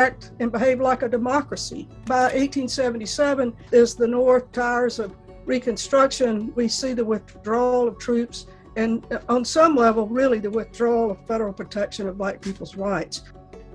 act and behave like a democracy. By 1877, as the North tires of Reconstruction, we see the withdrawal of troops and on some level, really the withdrawal of federal protection of Black people's rights.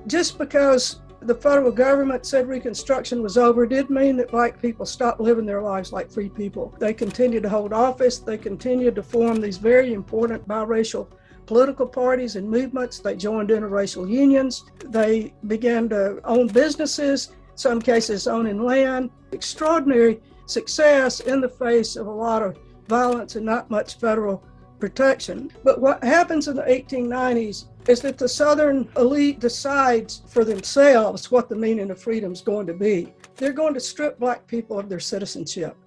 Just because the federal government said Reconstruction was over didn't mean that Black people stopped living their lives like free people. They continued to hold office. They continued to form these very important biracial political parties and movements. They joined interracial unions. They began to own businesses, in some cases owning land. Extraordinary success in the face of a lot of violence and not much federal protection. But what happens in the 1890s is that the Southern elite decides for themselves what the meaning of freedom is going to be. They're going to strip Black people of their citizenship.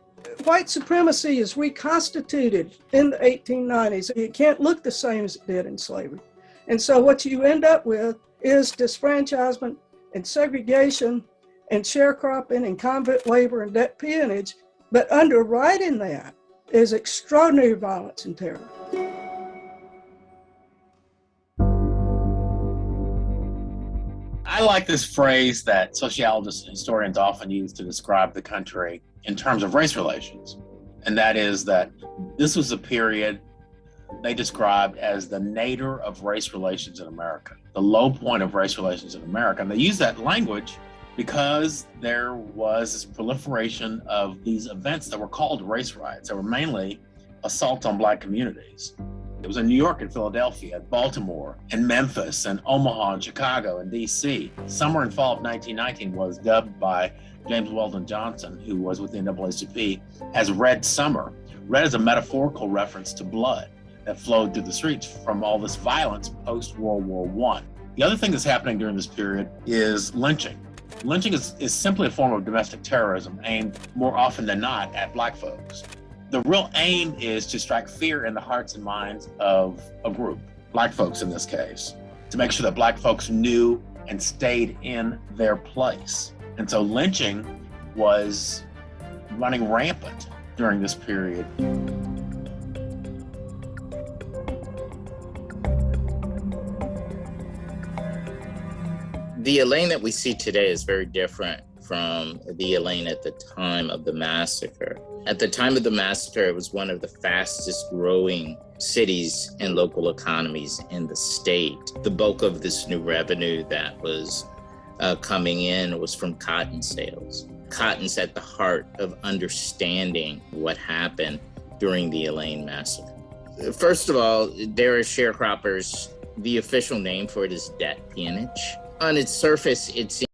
White supremacy is reconstituted in the 1890s. It can't look the same as it did in slavery. And so what you end up with is disfranchisement and segregation and sharecropping and convict labor and debt peonage. But underwriting that is extraordinary violence and terror. I like this phrase that sociologists and historians often use to describe the country in terms of race relations. And that is that this was a period they described as the nadir of race relations in America, the low point of race relations in America. And they use that language because there was this proliferation of these events that were called race riots. They were mainly assaults on Black communities. It was in New York and Philadelphia, Baltimore, and Memphis, and Omaha, and Chicago, and D.C. Summer and fall of 1919 was dubbed by James Weldon Johnson, who was with the NAACP, as Red Summer. Red is a metaphorical reference to blood that flowed through the streets from all this violence post-World War I. The other thing that's happening during this period is lynching. Lynching is simply a form of domestic terrorism aimed more often than not at Black folks. The real aim is to strike fear in the hearts and minds of a group, Black folks in this case, to make sure that Black folks knew and stayed in their place. And so lynching was running rampant during this period. The Elaine that we see today is very different from the Elaine at the time of the massacre. At the time of the massacre, it was one of the fastest growing cities and local economies in the state. The bulk of this new revenue that was coming in was from cotton sales. Cotton's at the heart of understanding what happened during the Elaine massacre. First of all, there are sharecroppers. The official name for it is debt peonage. On its surface, it seems